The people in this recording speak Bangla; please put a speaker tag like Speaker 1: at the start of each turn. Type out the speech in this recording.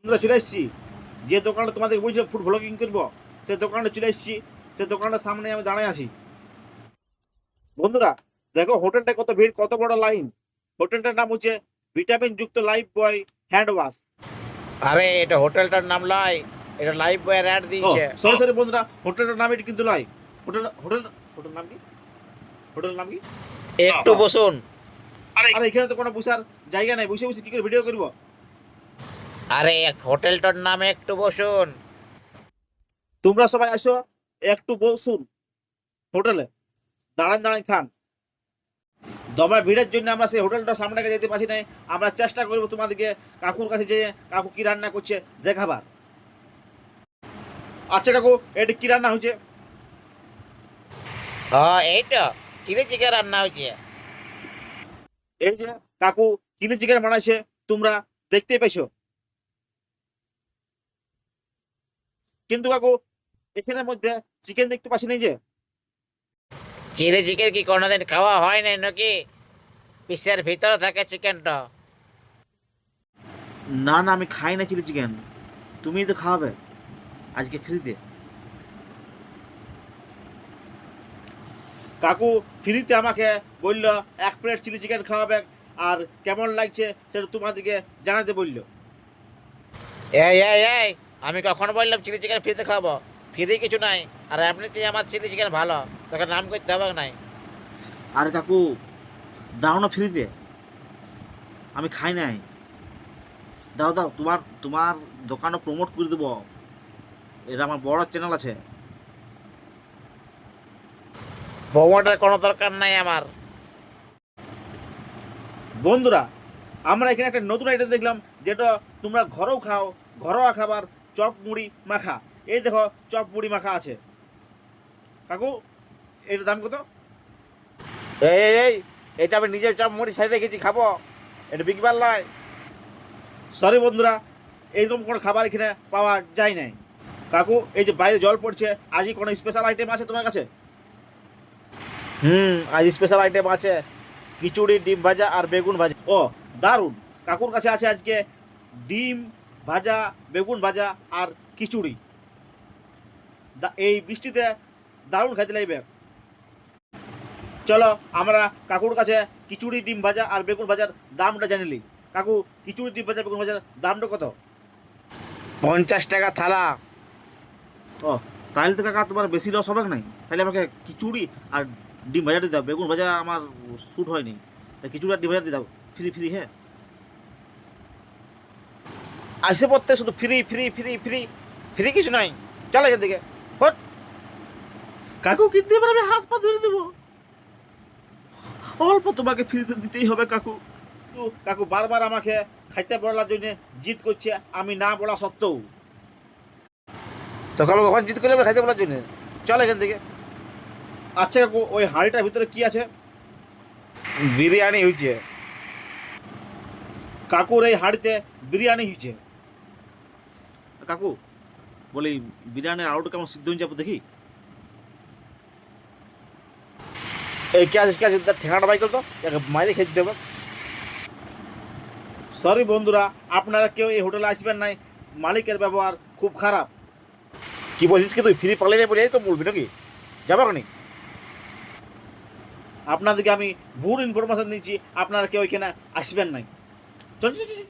Speaker 1: বন্ধুরা চলে এসেছি যে দোকানটা তোমাদের বলছি ফুড ব্লগিং করবো, সে দোকানটা চলে এসেছি। সে দোকানটার সামনে আমি দাঁড়ায় আছি। বন্ধুরা দেখো হোটেলটা কত ভিড়, কত বড় লাইন। হোটেলটার নাম হচ্ছে ভিটামিন যুক্ত লাইফ বয় হ্যান্ড ওয়াশ।
Speaker 2: আরে এটা হোটেলটার নাম লয়, এটা লাইফ বয়ের অ্যাড
Speaker 1: ও
Speaker 2: দিয়েছে।
Speaker 1: সরি সরি বন্ধুরা, হোটেলটার নাম এটা কিন্তু নয়। হোটেল হোটেল হোটেল নাম কি? হোটেল নাম কি?
Speaker 2: একটু বসুন।
Speaker 1: আরে এখানে তো কোনো বসার জায়গা নাই, বসে বসে কি করে ভিডিও করবো?
Speaker 2: আরে হোটেলটার নামে একটু বসুন।
Speaker 1: তোমরা সবাই আসো, একটু বসুন হোটেলে, দাঁড়ান দাঁড়ান খান। দমে ভিড়ের জন্য আমরা সেই হোটেলটার সামনে যেতে পারছি না। আমরা চেষ্টা করবো তোমাদেরকে কাকুর কাছে যে কাকু কি রান্না করছে দেখাবার। আচ্ছা কাকু, এটা কি রান্না হয়েছে?
Speaker 2: এই তো চিলি চিকেন রান্না হয়েছে।
Speaker 1: এই যে কাকু চিলি চিকেন বানাইছে, তোমরা দেখতেই পাইছো। কিন্তু কাকু এখানের মধ্যে চিকেন দেখতে পাচ্ছি না যে।
Speaker 2: চিলি চিকেন কি কোনোদিন খাওয়া হয় নাই নাকি? পিসের ভিতরে থাকে চিকেনটা।
Speaker 1: না না, আমি খাই না চিলি চিকেন, তুমি তো খাওয়াবে আজকে ফ্রিতে। কাকু ফ্রিতে আমাকে বললো 1 প্লেট চিলি চিকেন খাওয়াবে, আর কেমন লাগছে সেটা তোমাদেরকে জানাতে বললো।
Speaker 2: এই আমি কখন বললাম চিলি চিকেন ফ্রিতে খাবো? ফ্রি কিছু নাই। আর এমনিতেই আমার চিলি চিকেন ভালো, তোকে নাম করতে হবে নাই।
Speaker 1: আর কাকু দাও না ফ্রিতে, আমি খাই নাই। দাও দাও, তোমার তোমার দোকানে প্রমোট করে দেবো, এটা আমার বড় চ্যানেল আছে।
Speaker 2: প্রমোটের কোনো দরকার নাই আমার।
Speaker 1: বন্ধুরা আমরা এখানে একটা নতুন আইটেম দেখলাম, যেটা তোমরা ঘরেও খাও, ঘরোয়া খাবার, চপ মুড়ি মাখা। এই দেখো চপ মুড়ি মাখা আছে। কাকু এটার দাম কত?
Speaker 2: এই এটা আমি নিজের চপ মুড়ি সাইডে রেখেছি, খাবো। এটা বিকবার নয়।
Speaker 1: সরি বন্ধুরা, এইরকম কোনো খাবার এখানে পাওয়া যায় নাই। কাকু এই যে বাইরে জল পড়ছে, আজই কোনো স্পেশাল আইটেম আছে তোমার কাছে? আজ স্পেশাল আইটেম আছে খিচুড়ি, ডিম ভাজা আর বেগুন ভাজা। ও দারুণ, কাকুর কাছে আছে আজকে ডিম ভাজা, বেগুন ভাজা আর খিচুড়ি। এই বৃষ্টিতে দারুণ খাইতে লাগবে। চলো আমরা কাকুর কাছে খিচুড়ি, ডিম ভাজা আর বেগুন ভাজার দামটা জানিলি। কাকু খিচুড়ি, ডিম ভাজা, বেগুন ভাজার দামটা কত?
Speaker 2: 50 টাকা থালা।
Speaker 1: ও তাহলে তো কাকা তোমার বেশি লস হবে নাই, তাহলে আমাকে খিচুড়ি আর ডিম ভাজা দিয়ে দাও, বেগুন ভাজা আমার শ্যুট হয়নি, তাই খিচুড়ি আর ডিম ভাজা দিয়ে দাও, ফ্রি ফ্রি। হ্যাঁ আসে পড়তে শুধু free free free free,
Speaker 2: free কিছু নাই,
Speaker 1: চলো এখান থেকে হট। কাকু কিনতে পারে, আমি হাত পা ধরে দেবো। অল্প তোমাকে ফ্রিতে দিতেই হবে কাকু। তো কাকু বারবার আমাকে খাইতে বলার জন্য জিদ করছে, আমি না বলা সত্ত্বেও।
Speaker 2: তোকে আমি কখন জিত করলে খাইতে বলার জন্য?
Speaker 1: চল এখান থেকে। আচ্ছা কাকু, ওই হাঁড়িটার ভিতরে কি আছে?
Speaker 2: বিরিয়ানি হয়েছে।
Speaker 1: কাকুর এই হাঁড়িতে বিরিয়ানি হয়েছে। কাকু বলি বিরিয়ানির আলুটা কেমন সিদ্ধ হয়ে যাবো দেখি।
Speaker 2: এই কে আছিস তার ঠেকাটা বাই করতো, মাইরে খেতে দেবে।
Speaker 1: সরি বন্ধুরা, আপনারা কেউ এই হোটেলে আসবেন নাই, মালিকের ব্যবহার খুব খারাপ।
Speaker 2: কি বলছিস কি তুই? ফ্রি পালিয়ে বলে তো বলবি নাকি? যাবার নি।
Speaker 1: আপনাদেরকে আমি ভুল ইনফরমেশন দিচ্ছি, আপনারা কেউ এখানে আসবেন নাই। চল চল, চল, চল।